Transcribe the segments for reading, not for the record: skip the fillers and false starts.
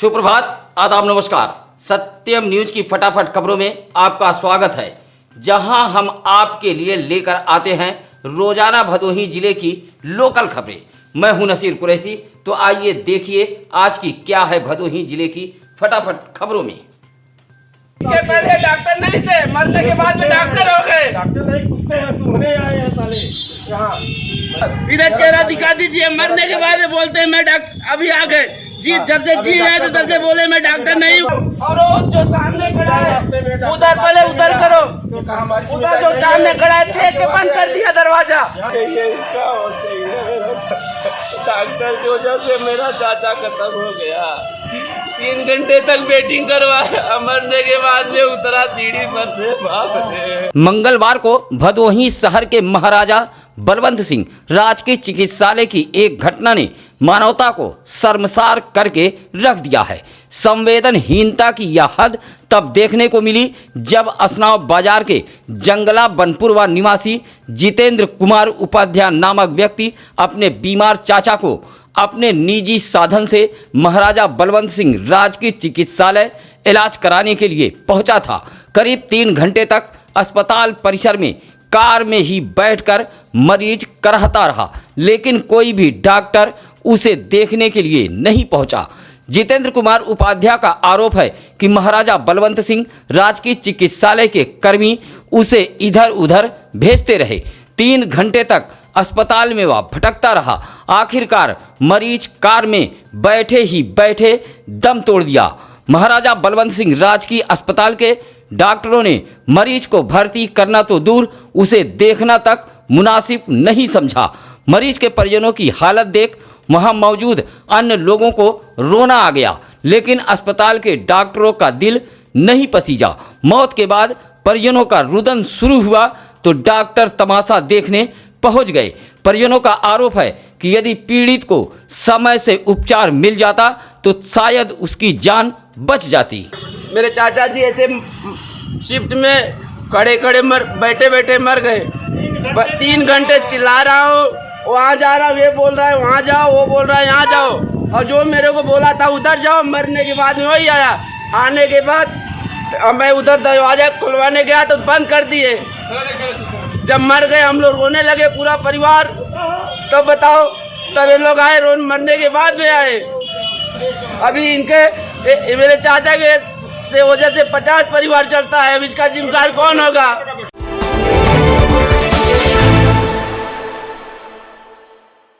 सुप्रभात, आदाब, नमस्कार। सत्यम न्यूज की फटाफट खबरों में आपका स्वागत है, जहां हम आपके लिए लेकर आते हैं रोजाना भदोही जिले की लोकल खबरें। मैं हूं नसीर कुरैशी। तो आइए देखिए आज की क्या है भदोही जिले की फटाफट खबरों में। इसके पहले डॉक्टर नहीं थे, मरने के बाद में डॉक्टर हो गए। डॉक्टर नहीं, कुत्ते हैं, सूंघने आए हैं साले यहाँ। इधर चेहरा दिखा दीजिए। मरने के बाद में बोलते हैं मैं डॉक्टर, अभी आ गए जी। जब से जी रहे थे तब से बोले मैं डॉक्टर नहीं हूँ। और वो जो सामने खड़ा है उधर, पहले उधर करो। उधर जो सामने खड़ा है देख के बंद कर दिया दरवाजा। डॉक्टर की वजह से मेरा चाचा खत्म हो गया। 3 घंटे तक वेटिंग करवाया, मरने के बाद में उतरा सीढ़ी पर से। बाप रे। मंगलवार को भदोही शहर के महाराजा बलवंत सिंह राजकीय चिकित्सालय की एक घटना ने मानवता को शर्मसार करके रख दिया है। संवेदनहीनता की यह हद तब देखने को मिली जब असनाव बाजार के जंगला बनपुरवा निवासी जितेंद्र कुमार उपाध्याय नामक व्यक्ति अपने बीमार चाचा को अपने निजी साधन से महाराजा बलवंत सिंह राजकीय चिकित्सालय इलाज कराने के लिए पहुंचा था। करीब 3 घंटे तक अस्पताल परिसर में कार में ही बैठकर मरीज कराहता रहा, लेकिन कोई भी डॉक्टर उसे देखने के लिए नहीं पहुंचा। जितेंद्र कुमार उपाध्याय का आरोप है कि महाराजा बलवंत सिंह राजकीय चिकित्सालय के कर्मी उसे इधर उधर भेजते रहे। 3 घंटे तक अस्पताल में वह भटकता रहा। आखिरकार मरीज कार में बैठे ही बैठे दम तोड़ दिया। महाराजा बलवंत सिंह राजकीय अस्पताल के डॉक्टरों ने मरीज को भर्ती करना तो दूर, उसे देखना तक मुनासिब नहीं समझा। मरीज के परिजनों की हालत देख वहां मौजूद अन्य लोगों को रोना आ गया, लेकिन अस्पताल के डॉक्टरों का दिल नहीं पसीजा। मौत के बाद परिजनों का रुदन शुरू हुआ तो डॉक्टर तमाशा देखने पहुंच गए। परिजनों का आरोप है कि यदि पीड़ित को समय से उपचार मिल जाता तो शायद उसकी जान बच जाती। मेरे चाचा जी ऐसे शिफ्ट में खड़े खड़े बैठे बैठे मर गए। 3 घंटे चिल्ला रहा हूँ, वहाँ जा रहा हूँ, ये बोल रहा है वहाँ जाओ, वो बोल रहा है यहाँ जाओ। और जो मेरे को बोला था उधर जाओ, मरने के बाद में वही आया। आने के बाद मैं उधर दरवाजा खुलवाने गया तो बंद कर दिए। जब मर गए हम लोग रोने लगे पूरा परिवार। तब बताओ, तब ये लोग आए, रोन मरने के बाद में आए। अभी इनके मेरे चाचा के से वजह से 50 परिवार चलता है। अब इसका जिम्मेदार कौन होगा?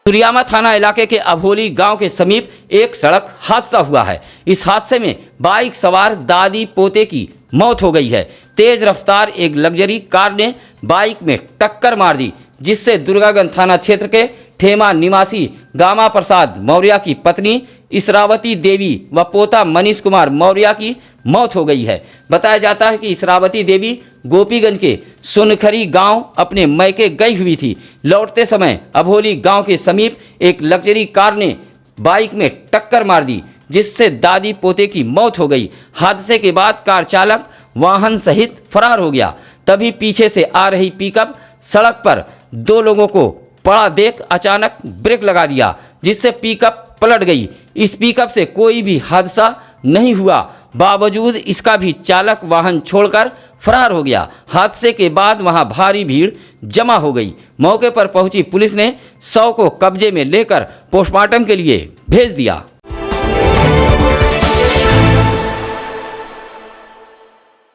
तुरियामा थाना इलाके के अभोली गांव के समीप एक सड़क हादसा हुआ है। इस हादसे में बाइक सवार दादी पोते की मौत हो गई है। तेज रफ्तार एक लग्जरी कार ने बाइक में टक्कर मार दी, जिससे दुर्गागंज थाना क्षेत्र के ठेमा निवासी गामा प्रसाद मौर्य की पत्नी इसरावती देवी व पोता मनीष कुमार मौर्य की मौत हो गई है। बताया जाता है कि इसरावती देवी गोपीगंज के सुनखरी गांव अपने मैके गई हुई थी। लौटते समय अभोली गांव के समीप एक लग्जरी कार ने बाइक में टक्कर मार दी, जिससे दादी पोते की मौत हो गई। हादसे के बाद कार चालक वाहन सहित फरार हो गया। तभी पीछे से आ रही पिकअप सड़क पर 2 लोगों को पड़ा देख अचानक ब्रेक लगा दिया, जिससे पिकअप पलट गई। इस पिकअप से कोई भी हादसा नहीं हुआ, बावजूद इसका भी चालक वाहन छोड़कर फरार हो गया। हादसे के बाद वहां भारी भीड़ जमा हो गई। मौके पर पहुंची पुलिस ने शव को कब्जे में लेकर पोस्टमार्टम के लिए भेज दिया।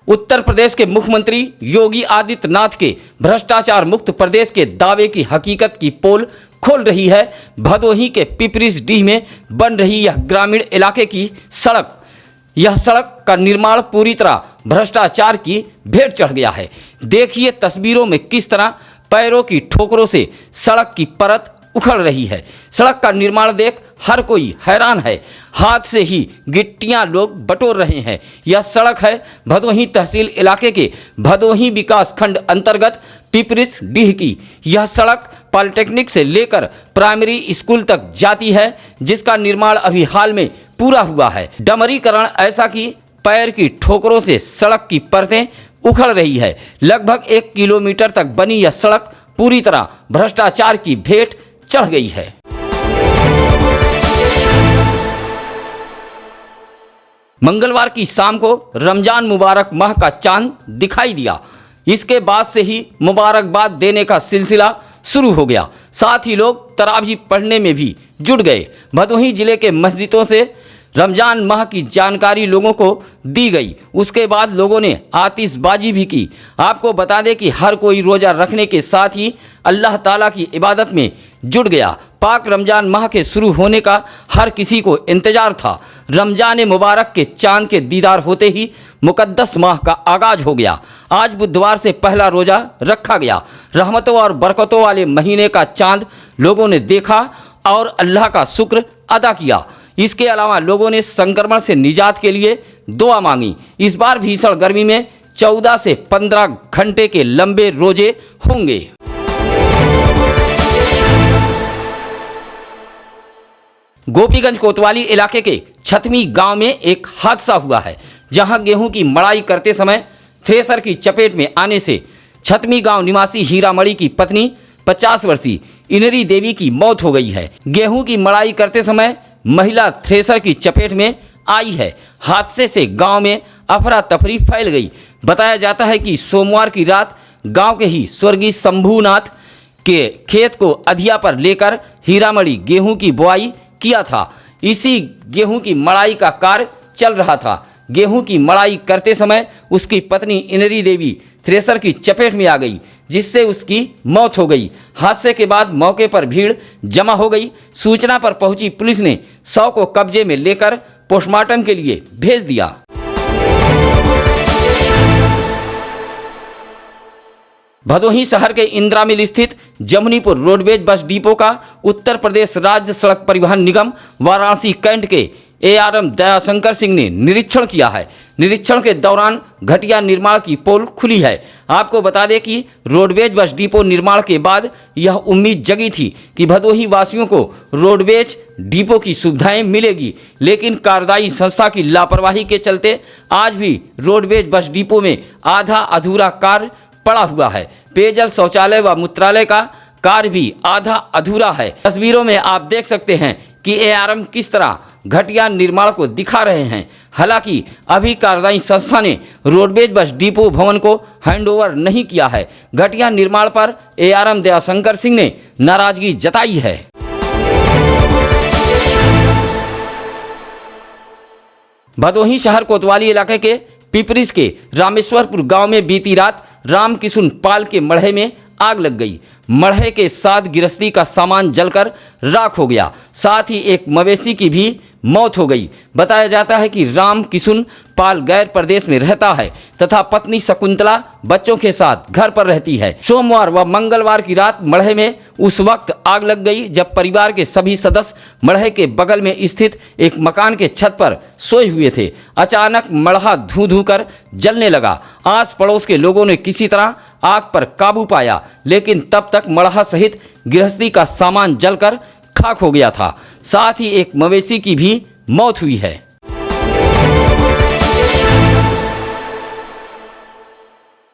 उत्तर प्रदेश के मुख्यमंत्री योगी आदित्यनाथ के भ्रष्टाचार मुक्त प्रदेश के दावे की हकीकत की पोल खोल रही है भदोही के पिपरिसडीह में बन रही यह ग्रामीण इलाके की सड़क। यह सड़क का निर्माण पूरी तरह भ्रष्टाचार की भेंट चढ़ गया है। देखिए तस्वीरों में किस तरह पैरों की ठोकरों से सड़क की परत उखड़ रही है। सड़क का निर्माण देख हर कोई हैरान है। हाथ से ही गिट्टियां लोग बटोर रहे हैं। यह सड़क है भदोही तहसील इलाके के भदोही विकास खंड अंतर्गत पिपरिसडीह की। यह सड़क पॉलिटेक्निक से लेकर प्राइमरी स्कूल तक जाती है, जिसका निर्माण अभी हाल में पूरा हुआ है। डमरीकरण ऐसा कि पैर की ठोकरों से सड़क की परतें उखड़ रही है। लगभग 1 किलोमीटर तक बनी यह सड़क पूरी तरह भ्रष्टाचार की भेंट चढ़ गई है। मंगलवार की शाम को रमजान मुबारक माह का चांद दिखाई दिया। इसके बाद से ही मुबारकबाद देने का सिलसिला शुरू हो गया। साथ ही लोग तरावी पढ़ने में भी जुट गए। भदोही जिले के मस्जिदों से रमजान माह की जानकारी लोगों को दी गई। उसके बाद लोगों ने आतिशबाजी भी की। आपको बता दें कि हर कोई रोज़ा रखने के साथ ही अल्लाह ताला की इबादत में जुट गया। पाक रमजान माह के शुरू होने का हर किसी को इंतज़ार था। रमजान मुबारक के चांद के दीदार होते ही मुकद्दस माह का आगाज हो गया। आज बुधवार से पहला रोज़ा रखा गया। रहमतों और बरकतों वाले महीने का चांद लोगों ने देखा और अल्लाह का शुक्र अदा किया। इसके अलावा लोगों ने संक्रमण से निजात के लिए दुआ मांगी। इस बार भीषण गर्मी में 14 से 15 घंटे के लंबे रोजे होंगे। गोपीगंज कोतवाली इलाके के छतमी गांव में एक हादसा हुआ है, जहां गेहूं की मड़ाई करते समय थ्रेसर की चपेट में आने से छतमी गांव निवासी हीरामणि की पत्नी 50 वर्षीय इनरी देवी की मौत हो गई है। गेहूं की मड़ाई करते समय महिला थ्रेसर की चपेट में आई है। हादसे से गांव में अफरा तफरी फैल गई। बताया जाता है कि सोमवार की रात गांव के ही स्वर्गीय शंभूनाथ के खेत को अधिया पर लेकर हीरामणि गेहूं की बुआई किया था। इसी गेहूं की मड़ाई का कार्य चल रहा था। गेहूं की मड़ाई करते समय उसकी पत्नी इनरी देवी थ्रेसर की चपेट में आ गई, जिससे उसकी मौत हो गई। हादसे के बाद मौके पर भीड़ जमा हो गई। सूचना पर पहुंची पुलिस ने शव को कब्जे में लेकर पोस्टमार्टम के लिए भेज दिया। भदोही शहर के इंदिरा मिल स्थित जमुनीपुर रोडवेज बस डिपो का उत्तर प्रदेश राज्य सड़क परिवहन निगम वाराणसी कैंट के ARM दयाशंकर सिंह ने निरीक्षण किया है। निरीक्षण के दौरान घटिया निर्माण की पोल खुली है। आपको बता दें कि रोडवेज बस डिपो निर्माण के बाद यह उम्मीद जगी थी कि भदोही वासियों को रोडवेज डिपो की सुविधाएं मिलेगी, लेकिन कार्यदायी संस्था की लापरवाही के चलते आज भी रोडवेज बस डिपो में आधा अधूरा कार्य पड़ा हुआ है। पेयजल, शौचालय व मूत्रालय का कार्य भी आधा अधूरा है। तस्वीरों में आप देख सकते हैं कि ARM किस तरह घटिया निर्माण को दिखा रहे हैं। हालांकि अभी कार्यदायी संस्था ने रोडवेज बस डिपो भवन को हैंडओवर नहीं किया है। घटिया निर्माण पर ARM दयाशंकर सिंह ने नाराजगी जताई है। भदोही शहर कोतवाली इलाके के पिपरिस के रामेश्वरपुर गांव में बीती रात रामकिशुन पाल के मढ़े में आग लग गई। मढ़े के साथ गृहस्थी का सामान जलकर राख हो गया। साथ ही एक मवेशी की भी मौत हो गई। बताया जाता है कि रामकिशुन पाल गैर प्रदेश में रहता है तथा पत्नी शकुंतला बच्चों के साथ घर पर रहती है। सोमवार व मंगलवार की रात मढ़े में उस वक्त आग लग गई जब परिवार के सभी सदस्य मढ़े के बगल में स्थित एक मकान के छत पर सोए हुए थे। अचानक मढ़ा धू धू कर जलने लगा। आस पड़ोस के लोगों ने किसी तरह आग पर काबू पाया, लेकिन तब तक मढ़ा सहित गृहस्थी का सामान जलकर खाक हो गया था। साथ ही एक मवेशी की भी मौत हुई है।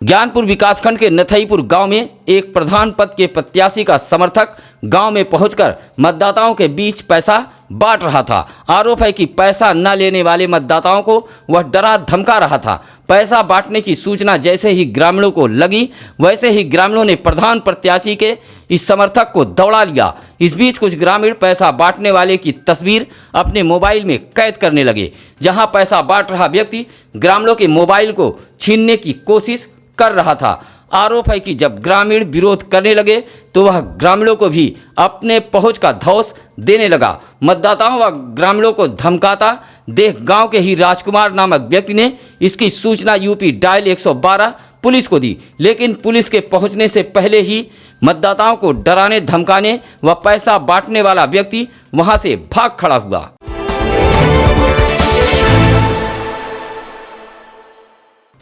ज्ञानपुर विकासखंड के नथईपुर गांव में एक प्रधान पद के प्रत्याशी का समर्थक गांव में पहुंचकर मतदाताओं के बीच पैसा बांट रहा था। आरोप है कि पैसा न लेने वाले मतदाताओं को वह डरा धमका रहा था। पैसा बांटने की सूचना जैसे ही ग्रामीणों को लगी, वैसे ही ग्रामीणों ने प्रधान प्रत्याशी के इस समर्थक को दौड़ा लिया। इस बीच कुछ ग्रामीण पैसा बांटने वाले की तस्वीर अपने मोबाइल में कैद करने लगे। जहां पैसा बांट रहा व्यक्ति ग्रामीणों के मोबाइल को छीनने की कोशिश कर रहा था। आरोप है कि जब ग्रामीण विरोध करने लगे तो वह ग्रामीणों को भी अपने पहुंच का धौंस देने लगा। मतदाताओं व ग्रामीणों को धमकाता देख गांव के ही राजकुमार नामक व्यक्ति ने इसकी सूचना यूपी डायल 112 पुलिस को दी, लेकिन पुलिस के पहुंचने से पहले ही मतदाताओं को डराने धमकाने व पैसा बांटने वाला व्यक्ति वहां से भाग खड़ा हुआ।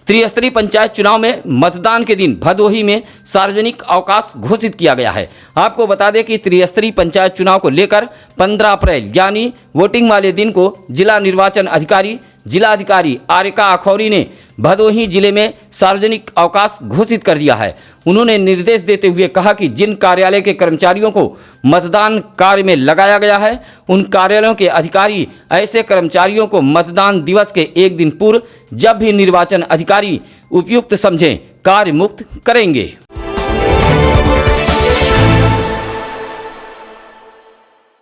त्रिस्तरीय पंचायत चुनाव में मतदान के दिन भदोही में सार्वजनिक अवकाश घोषित किया गया है। आपको बता दें कि त्रिस्तरीय पंचायत चुनाव को लेकर 15 अप्रैल यानी वोटिंग वाले दिन को जिला निर्वाचन अधिकारी जिलाधिकारी आरिका अखौरी ने भदोही जिले में सार्वजनिक अवकाश घोषित कर दिया है। उन्होंने निर्देश देते हुए कहा कि जिन कार्यालय के कर्मचारियों को मतदान कार्य में लगाया गया है, उन कार्यालयों के अधिकारी ऐसे कर्मचारियों को मतदान दिवस के एक दिन पूर्व जब भी निर्वाचन अधिकारी उपयुक्त समझें कार्य मुक्त करेंगे।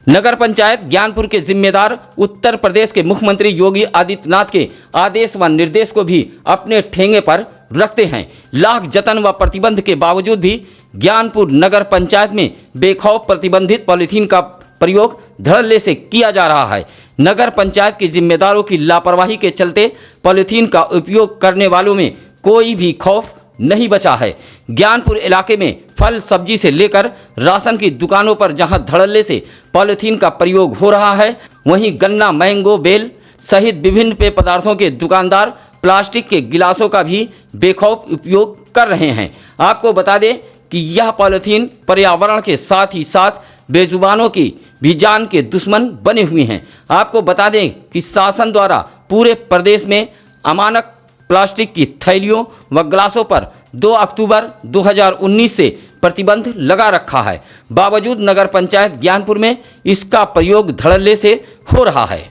नगर पंचायत ज्ञानपुर के जिम्मेदार उत्तर प्रदेश के मुख्यमंत्री योगी आदित्यनाथ के आदेश व निर्देश को भी अपने ठेंगे पर रखते हैं। लाख जतन व प्रतिबंध के बावजूद भी ज्ञानपुर नगर पंचायत में बेखौफ प्रतिबंधित पॉलीथीन का प्रयोग धड़ल्ले से किया जा रहा है। नगर पंचायत के जिम्मेदारों की लापरवाही के चलते पॉलीथीन का उपयोग करने वालों में कोई भी खौफ नहीं बचा है। ज्ञानपुर इलाके में फल सब्जी से लेकर राशन की दुकानों पर जहां धड़ल्ले से पॉलीथीन का प्रयोग हो रहा है, वहीं गन्ना, मैंगो, बेल सहित विभिन्न पेय पदार्थों के दुकानदार प्लास्टिक के गिलासों का भी बेखौफ उपयोग कर रहे हैं। आपको बता दें कि यह पॉलीथीन पर्यावरण के साथ ही साथ बेजुबानों की भी जान के दुश्मन बने हुए हैं। आपको बता दें कि शासन द्वारा पूरे प्रदेश में अमानक प्लास्टिक की थैलियों व गिलासों पर 2 अक्टूबर 2019 से प्रतिबंध लगा रखा है। बावजूद नगर पंचायत ज्ञानपुर में इसका प्रयोग धड़ल्ले से हो रहा है।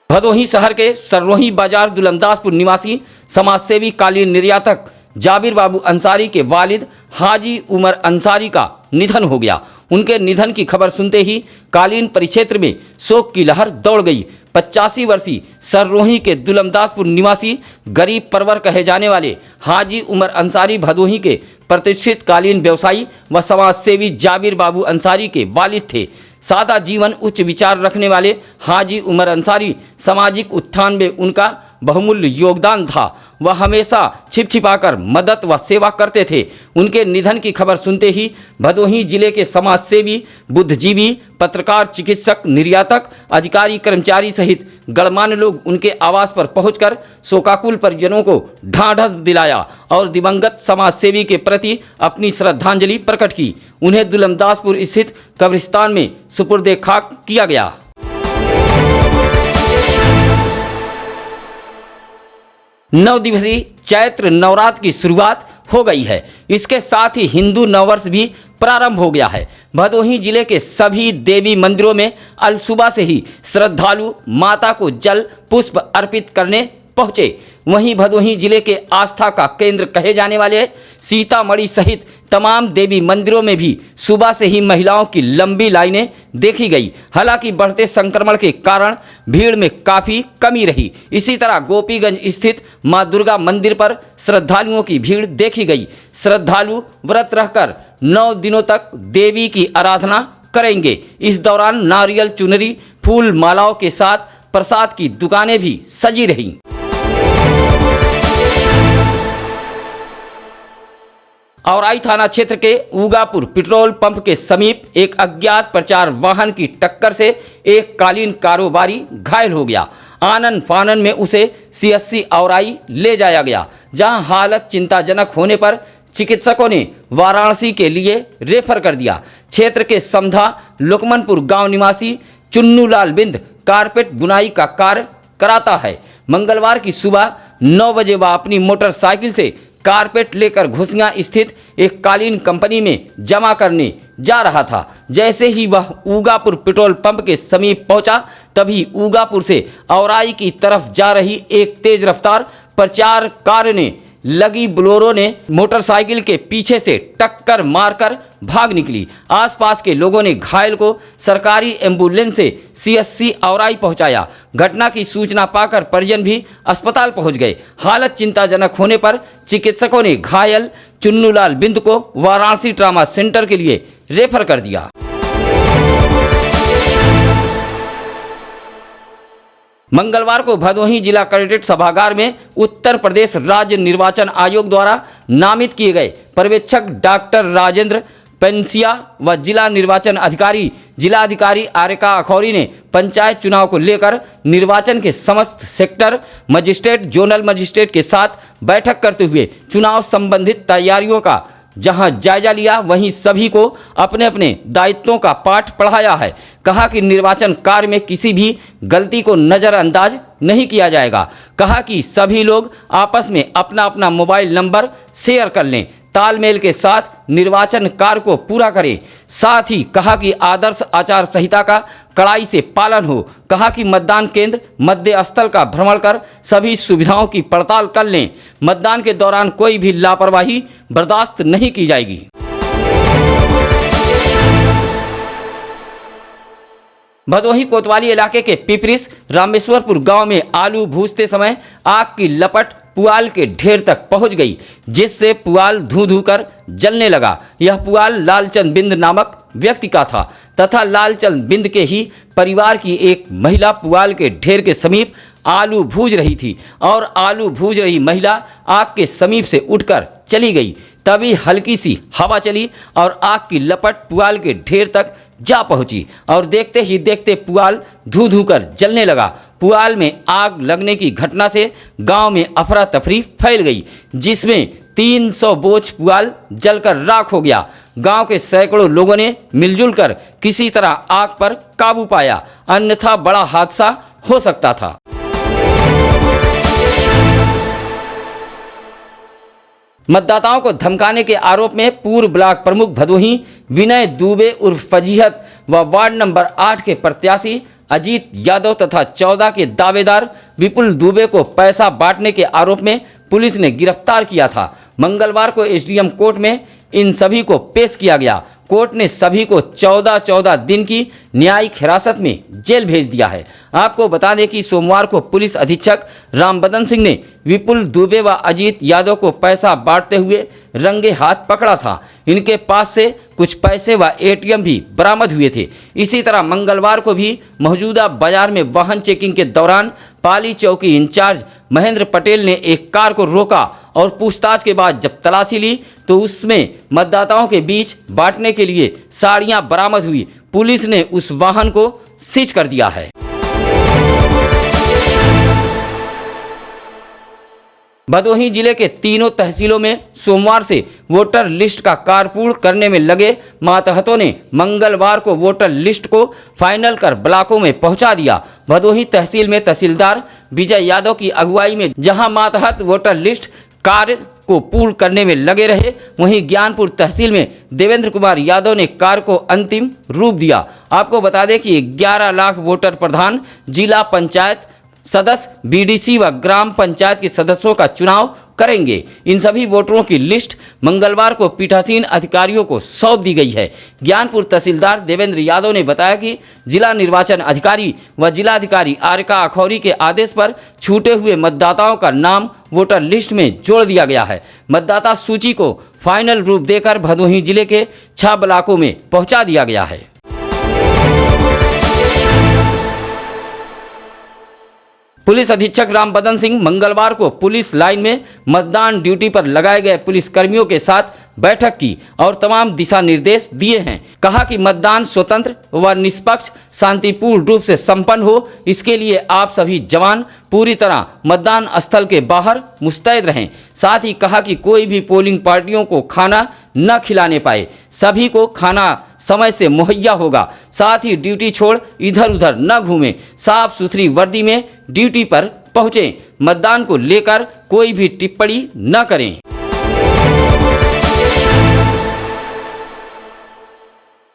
भदोही शहर के सररोही बाजार दुलमदासपुर निवासी समाजसेवी कालीन निर्यातक जाबिर बाबू अंसारी के वालिद हाजी उमर अंसारी का निधन हो गया। उनके निधन की खबर सुनते ही कालीन परिक्षेत्र में शोक की लहर दौड़ गई। 85 वर्षीय सररोही के दुलमदासपुर निवासी गरीब परवर कहे जाने वाले हाजी उमर अंसारी भदोही के प्रतिष्ठित कालीन व्यवसायी व समाजसेवी जाबिर बाबू अंसारी के वालिद थे। सादा जीवन, उच्च विचार रखने वाले हाजी उमर अंसारी सामाजिक उत्थान में उनका बहुमूल्य योगदान था। वह हमेशा छिपछिपाकर मदद व सेवा करते थे। उनके निधन की खबर सुनते ही भदोही जिले के समाजसेवी, बुद्धिजीवी, पत्रकार, चिकित्सक, निर्यातक, अधिकारी, कर्मचारी सहित गणमान्य लोग उनके आवास पर पहुंचकर शोकाकुल परिजनों को ढांढस दिलाया और दिवंगत समाजसेवी के प्रति अपनी श्रद्धांजलि प्रकट की। उन्हें दुलमदासपुर स्थित कब्रिस्तान में सुपुर्दे खाक किया गया। नौ दिवसीय चैत्र नवरात्र की शुरुआत हो गई है। इसके साथ ही हिंदू नववर्ष भी प्रारंभ हो गया है। भदोही जिले के सभी देवी मंदिरों में अल सुबह से ही श्रद्धालु माता को जल पुष्प अर्पित करने पहुंचे। वहीं भदोही जिले के आस्था का केंद्र कहे जाने वाले सीतामढ़ी सहित तमाम देवी मंदिरों में भी सुबह से ही महिलाओं की लंबी लाइनें देखी गई। हालांकि बढ़ते संक्रमण के कारण भीड़ में काफ़ी कमी रही। इसी तरह गोपीगंज स्थित मां दुर्गा मंदिर पर श्रद्धालुओं की भीड़ देखी गई। श्रद्धालु व्रत रहकर 9 दिनों तक देवी की आराधना करेंगे। इस दौरान नारियल, चुनरी, फूल मालाओं के साथ प्रसाद की दुकानें भी सजी रहीं। औराई थाना क्षेत्र के उगापुर पेट्रोल पंप के समीप एक अज्ञात प्रचार वाहन की टक्कर से एक कालीन कारोबारी घायल हो गया। आनन फानन में उसे CSC औराई ले जाया गया, जहां हालत चिंताजनक होने पर चिकित्सकों ने वाराणसी के लिए रेफर कर दिया। क्षेत्र के समधा लुकमनपुर गांव निवासी चुन्नूलाल बिंद कारपेट बुनाई का कार्य कराता है। मंगलवार की सुबह 9 बजे वह अपनी मोटरसाइकिल से कारपेट लेकर घुसियां स्थित एक कालीन कंपनी में जमा करने जा रहा था। जैसे ही वह उगापुर पेट्रोल पंप के समीप पहुंचा, तभी उगापुर से औराई की तरफ जा रही एक तेज रफ्तार प्रचार कार ने लगी बोलेरो ने मोटरसाइकिल के पीछे से टक्कर मारकर भाग निकली। आसपास के लोगों ने घायल को सरकारी एम्बुलेंस से CSC औराई पहुंचाया। घटना की सूचना पाकर परिजन भी अस्पताल पहुंच गए। हालत चिंताजनक होने पर चिकित्सकों ने घायल चुन्नूलाल बिंद को वाराणसी ट्रामा सेंटर के लिए रेफर कर दिया। मंगलवार को भदोही जिला कलेक्ट्रेट सभागार में उत्तर प्रदेश राज्य निर्वाचन आयोग द्वारा नामित किए गए पर्यवेक्षक डॉक्टर राजेंद्र पेंसिया व जिला निर्वाचन अधिकारी जिलाधिकारी आरिका अखौरी ने पंचायत चुनाव को लेकर निर्वाचन के समस्त सेक्टर मजिस्ट्रेट, जोनल मजिस्ट्रेट के साथ बैठक करते हुए चुनाव संबंधित तैयारियों का जहां जायजा लिया वहीं सभी को अपने अपने दायित्वों का पाठ पढ़ाया है। कहा कि निर्वाचन कार्य में किसी भी गलती को नज़रअंदाज नहीं किया जाएगा। कहा कि सभी लोग आपस में अपना अपना मोबाइल नंबर शेयर कर लें, तालमेल के साथ निर्वाचन कार्य को पूरा करें। साथ ही कहा कि आदर्श आचार संहिता का कड़ाई से पालन हो। कहा कि मतदान केंद्र मध्य स्थल का भ्रमण कर सभी सुविधाओं की पड़ताल कर लें। मतदान के दौरान कोई भी लापरवाही बर्दाश्त नहीं की जाएगी। भदोही कोतवाली इलाके के पिपरिस रामेश्वरपुर गांव में आलू भूजते समय आग की लपट पुआल के ढेर तक पहुंच गई, जिससे पुआल धू धू कर जलने लगा। यह पुआल लालचंद बिंद नामक व्यक्ति का था तथा लालचंद बिंद के ही परिवार की एक महिला पुआल के ढेर के समीप आलू भूज रही थी और आलू भूज रही महिला आग के समीप से उठकर चली गई। तभी हल्की सी हवा चली और आग की लपट पुआल के ढेर तक जा पहुंची और देखते ही देखते पुआल धू धू कर जलने लगा। पुआल में आग लगने की घटना से गांव में अफरा तफरी फैल गई, जिसमें 300 बोझ पुआल जलकर राख हो गया। गांव के सैकड़ों लोगों ने मिलजुल कर किसी तरह आग पर काबू पाया, अन्यथा बड़ा हादसा हो सकता था। मतदाताओं को धमकाने के आरोप में पूर्व ब्लॉक प्रमुख भदोही विनय दुबे उर्फ फजीहत व वार्ड नंबर 8 के प्रत्याशी अजीत यादव तथा 14 के दावेदार विपुल दुबे को पैसा बांटने के आरोप में पुलिस ने गिरफ्तार किया था। मंगलवार को एसडीएम कोर्ट में इन सभी को पेश किया गया। कोर्ट ने सभी को 14-14 दिन की न्यायिक हिरासत में जेल भेज दिया है। आपको बता दें कि सोमवार को पुलिस अधीक्षक रामबदन सिंह ने विपुल दुबे व अजीत यादव को पैसा बांटते हुए रंगे हाथ पकड़ा था। इनके पास से कुछ पैसे व एटीएम भी बरामद हुए थे। इसी तरह मंगलवार को भी मौजूदा बाजार में वाहन चेकिंग के दौरान पाली चौकी इंचार्ज महेंद्र पटेल ने एक कार को रोका और पूछताछ के बाद जब तलाशी ली तो उसमें मतदाताओं के बीच बांटने के लिए साड़ियां बरामद हुई। पुलिस ने उस वाहन को सीज कर दिया है। भदोही जिले के तीनों तहसीलों में सोमवार से वोटर लिस्ट का कारपूर्ण करने में लगे मातहतों ने मंगलवार को वोटर लिस्ट को फाइनल कर ब्लॉकों में पहुंचा दिया। भदोही तहसील में तहसीलदार विजय यादव की अगुवाई में जहां मातहत वोटर लिस्ट कार्य को पूर्ण करने में लगे रहे, वहीं ज्ञानपुर तहसील में देवेंद्र कुमार यादव ने कार्य को अंतिम रूप दिया। आपको बता दें कि 11 लाख वोटर प्रधान, जिला पंचायत सदस्य, बीडीसी व ग्राम पंचायत के सदस्यों का चुनाव करेंगे। इन सभी वोटरों की लिस्ट मंगलवार को पीठासीन अधिकारियों को सौंप दी गई है। ज्ञानपुर तहसीलदार देवेंद्र यादव ने बताया कि जिला निर्वाचन अधिकारी व जिलाधिकारी आरिका अखौरी के आदेश पर छूटे हुए मतदाताओं का नाम वोटर लिस्ट में जोड़ दिया गया है। मतदाता सूची को फाइनल रूप देकर भदोही जिले के 6 ब्लॉकों में पहुंचा दिया गया है। पुलिस अधीक्षक रामबदन सिंह मंगलवार को पुलिस लाइन में मतदान ड्यूटी पर लगाए गए पुलिस कर्मियों के साथ बैठक की और तमाम दिशा निर्देश दिए हैं। कहा कि मतदान स्वतंत्र व निष्पक्ष शांतिपूर्ण रूप से संपन्न हो, इसके लिए आप सभी जवान पूरी तरह मतदान स्थल के बाहर मुस्तैद रहें। साथ ही कहा कि कोई भी पोलिंग पार्टियों को खाना न खिलाने पाए, सभी को खाना समय से मुहैया होगा। साथ ही ड्यूटी छोड़ इधर उधर न घूमें, साफ सुथरी वर्दी में ड्यूटी पर पहुँचें। मतदान को लेकर कोई भी टिप्पणी न करें।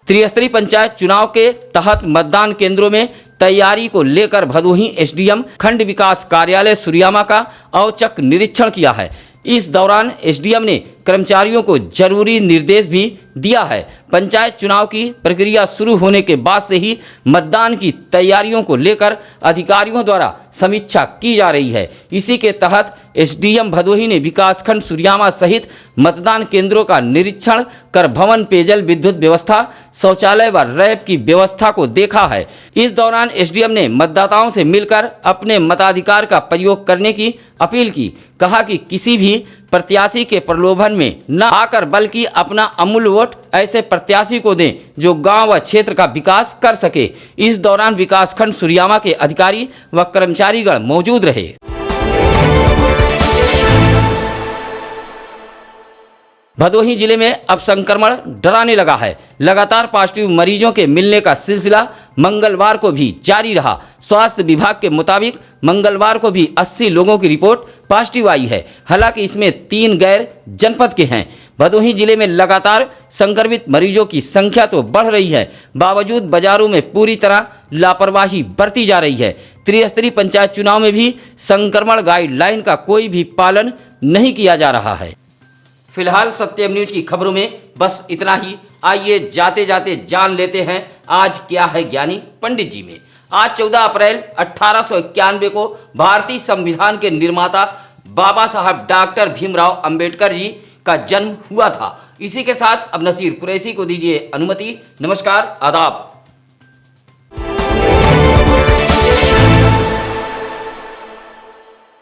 त्रिस्तरीय पंचायत चुनाव के तहत मतदान केंद्रों में तैयारी को लेकर भदोही एसडीएम खंड विकास कार्यालय सुरियामा का औचक निरीक्षण किया है। इस दौरान एसडीएम ने कर्मचारियों को जरूरी निर्देश भी दिया है। पंचायत चुनाव की प्रक्रिया शुरू होने के बाद से ही मतदान की तैयारियों को लेकर अधिकारियों द्वारा समीक्षा की जा रही है। इसी के तहत एसडीएम भदोही ने विकासखंड सुरियामा सहित मतदान केंद्रों का निरीक्षण कर भवन, पेयजल, विद्युत व्यवस्था, शौचालय व रैंप की व्यवस्था को देखा है। इस दौरान एसडीएम ने मतदाताओं से मिलकर अपने मताधिकार का प्रयोग करने की अपील की। कहा कि किसी भी प्रत्याशी के प्रलोभन में न आकर बल्कि अपना अमूल्य वोट ऐसे प्रत्याशी को दें जो गांव व क्षेत्र का विकास कर सके। इस दौरान विकासखंड सुरियामा के अधिकारी व कर्मचारीगण मौजूद रहे। भदोही जिले में अब संक्रमण डराने लगा है। लगातार पॉजिटिव मरीजों के मिलने का सिलसिला मंगलवार को भी जारी रहा। स्वास्थ्य विभाग के मुताबिक मंगलवार को भी 80 लोगों की रिपोर्ट पॉजिटिव आई है। हालांकि इसमें 3 गैर जनपद के हैं। भदोही जिले में लगातार संक्रमित मरीजों की संख्या तो बढ़ रही है, बावजूद बाजारों में पूरी तरह लापरवाही बरती जा रही है। त्रिस्तरीय पंचायत चुनाव में भी संक्रमण गाइडलाइन का कोई भी पालन नहीं किया जा रहा है। फिलहाल सत्यम न्यूज की खबरों में बस इतना ही। आइए जाते जाते जान लेते हैं आज क्या है ज्ञानी पंडित जी में। आज 14 अप्रैल 1891 को भारतीय संविधान के निर्माता बाबा साहब डॉक्टर भीमराव अंबेडकर जी का जन्म हुआ था। इसी के साथ अब नसीर कुरैशी को दीजिए अनुमति। नमस्कार, आदाब।